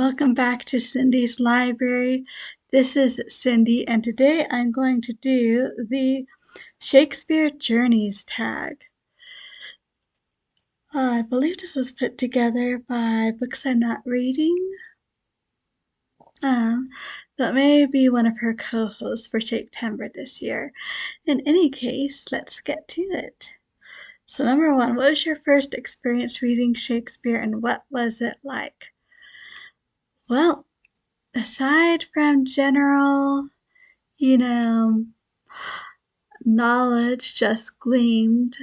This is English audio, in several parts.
Welcome back to Cindy's Library. This is Cindy, and today I'm going to do the Shakespeare Journeys tag. I believe this was put together by Books I'm Not Reading. That may be one of her co-hosts for Shakespeare this year. In any case, let's get to it. So number one, what was your first experience reading Shakespeare and what was it like? Well, aside from general, knowledge just gleamed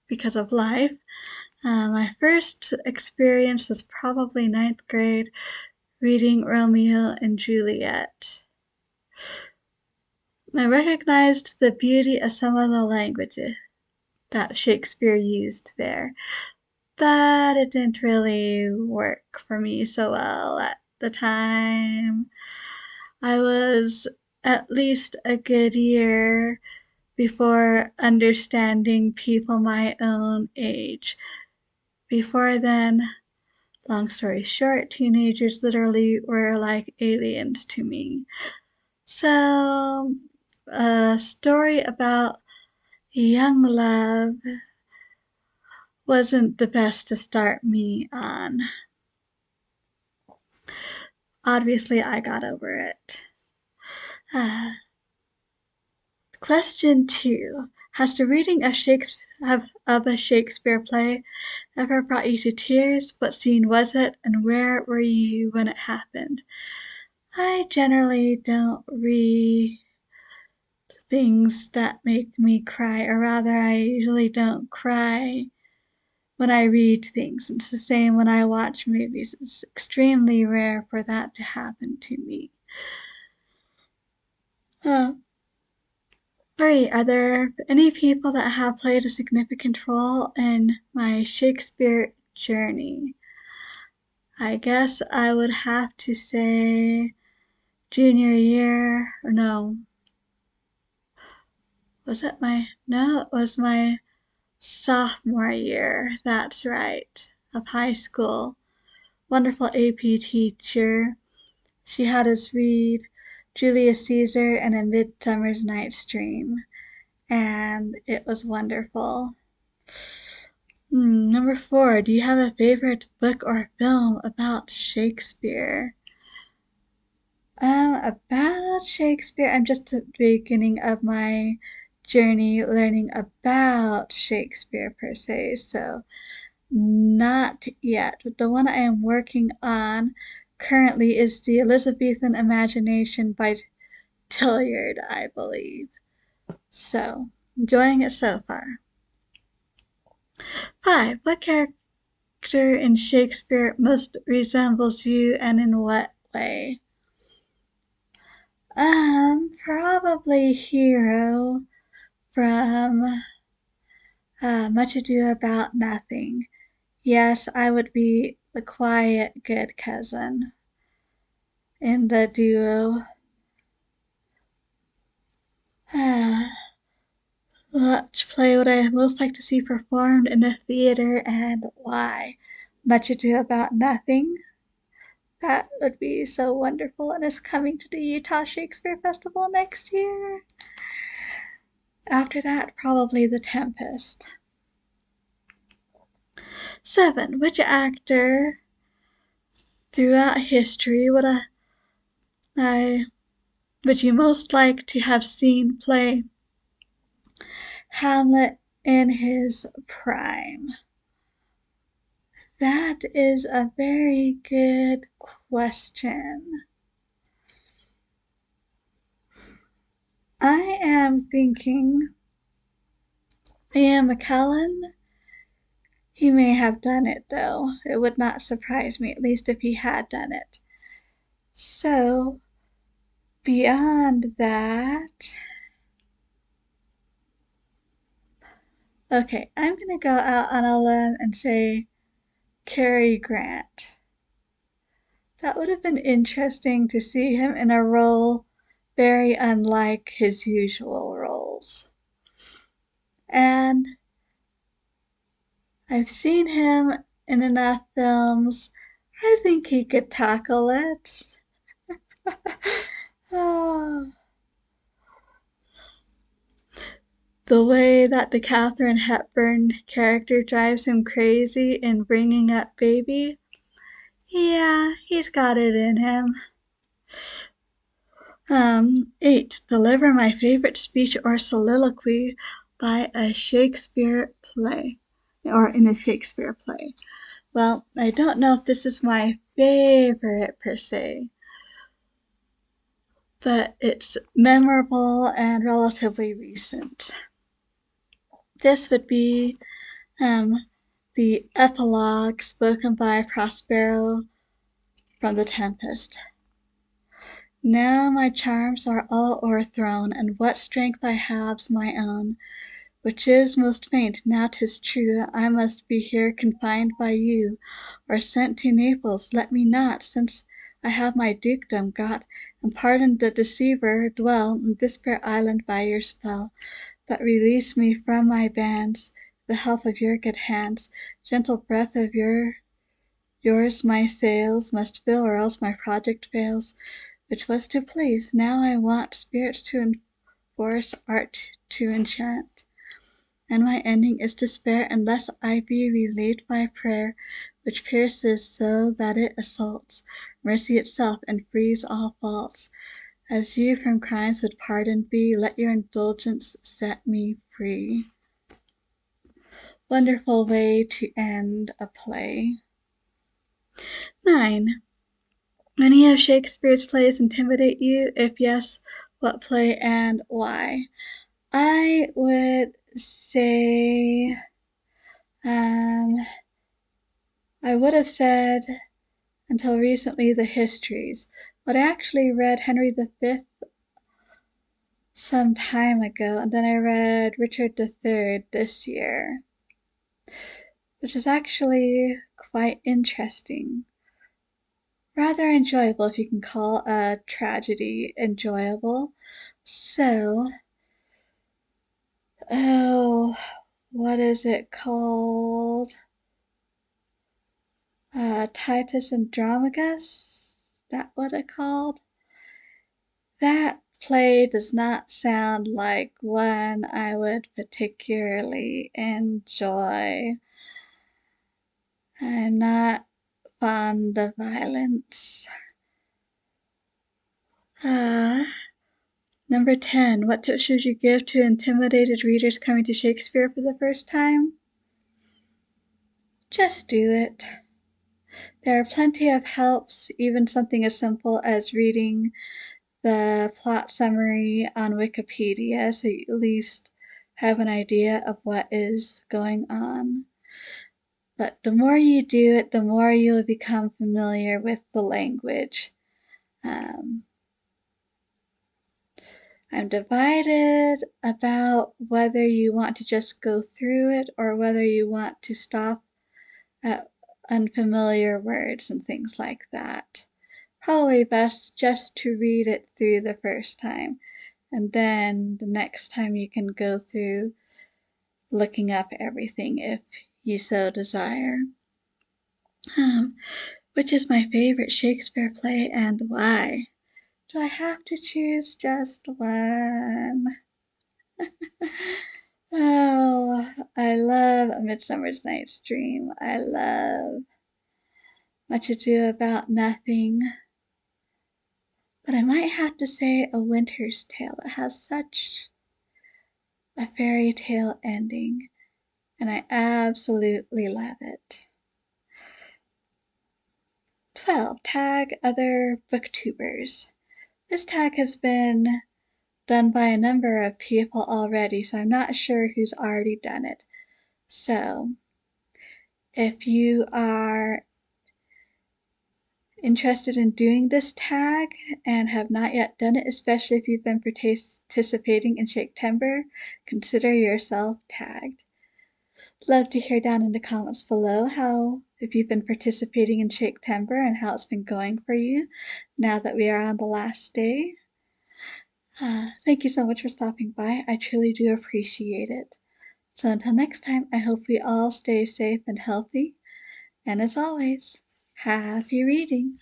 because of life, my first experience was probably ninth grade reading Romeo and Juliet. I recognized the beauty of some of the language that Shakespeare used there, but it didn't really work for me so well at the time. I was at least a good year before understanding people my own age. Before then, long story short, teenagers literally were like aliens to me. So, a story about young love wasn't the best to start me on. Obviously, I got over it. Question 2. Has the reading of a Shakespeare play ever brought you to tears? What scene was it, and where were you when it happened? I generally don't read things that make me cry, or rather, I usually don't cry when I read things. It's the same when I watch movies. It's extremely rare for that to happen to me. 3. Are there any people that have played a significant role in my Shakespeare journey? I guess I would have to say junior year, or no. It was my sophomore year, that's right, of high school. Wonderful AP teacher. She had us read Julius Caesar and A Midsummer's Night's Dream, and it was wonderful. Number 4, do you have a favorite book or film about Shakespeare? About Shakespeare, I'm just at the beginning of my journey learning about Shakespeare per se, so not yet. But the one I am working on currently is The Elizabethan Imagination by Tilliard, I believe. So, enjoying it so far. 5. What character in Shakespeare most resembles you, and in what way? Probably Hero from Much Ado About Nothing. Yes, I would be the quiet, good cousin in the duo. Which play would I most like to see performed in a theater, and why? Much Ado About Nothing. That would be so wonderful, and it's coming to the Utah Shakespeare Festival next year. After that, probably The Tempest. 7. Which actor throughout history would you most like to have seen play Hamlet in his prime? That is a very good question. I am thinking Ian McKellen. He may have done it, though. It would not surprise me, at least if he had done it. So, beyond that, okay, I'm going to go out on a limb and say Cary Grant. That would have been interesting to see him in a role very unlike his usual roles. And I've seen him in enough films I think he could tackle it. Oh, the way that the Katharine Hepburn character drives him crazy in Bringing Up Baby. Yeah, he's got it in him. 8. Deliver my favorite speech or soliloquy by a Shakespeare play, or in a Shakespeare play. Well, I don't know if this is my favorite per se, but it's memorable and relatively recent. This would be the epilogue spoken by Prospero from The Tempest. Now my charms are all o'erthrown, and what strength I have's my own, which is most faint. Now 'tis true I must be here confined by you, or sent to Naples. Let me not, since I have my dukedom got, and pardoned the deceiver, dwell in this fair island by your spell, but release me from my bands, the help of your good hands, gentle breath of yours my sails must fill, or else my project fails, which was to please. Now I want spirits to enforce, art to enchant, and my ending is despair, unless I be relieved by prayer, which pierces so that it assaults mercy itself, and frees all faults. As you from crimes would pardoned be, let your indulgence set me free. Wonderful way to end a play. 9. Many of Shakespeare's plays intimidate you? If yes, what play and why? I would say, I would have said until recently the histories, but I actually read Henry V some time ago, and then I read Richard III this year, which is actually quite interesting. Rather enjoyable, if you can call a tragedy enjoyable. So, oh, what is it called? Titus Andromagus? Is that what it called? That play does not sound like one I would particularly enjoy. I'm not fond of violence. Number 10. What tips should you give to intimidated readers coming to Shakespeare for the first time? Just do it. There are plenty of helps, even something as simple as reading the plot summary on Wikipedia, so you at least have an idea of what is going on. But the more you do it, the more you'll become familiar with the language. I'm divided about whether you want to just go through it or whether you want to stop at unfamiliar words and things like that. Probably best just to read it through the first time, and then the next time you can go through looking up everything if you so desire. Which is my favorite Shakespeare play and why? Do I have to choose just one? Oh, I love A Midsummer's Night's Dream. I love Much Ado About Nothing. But I might have to say A Winter's Tale. It has such a fairy tale ending, and I absolutely love it. 12. Tag other booktubers. This tag has been done by a number of people already, so I'm not sure who's already done it. So, if you are interested in doing this tag and have not yet done it, especially if you've been participating in Shaktember, consider yourself tagged. Love to hear down in the comments below if you've been participating in Shaktember and how it's been going for you now that we are on the last day. Thank you so much for stopping by. I truly do appreciate it. So until next time, I hope we all stay safe and healthy. And as always, Happy reading!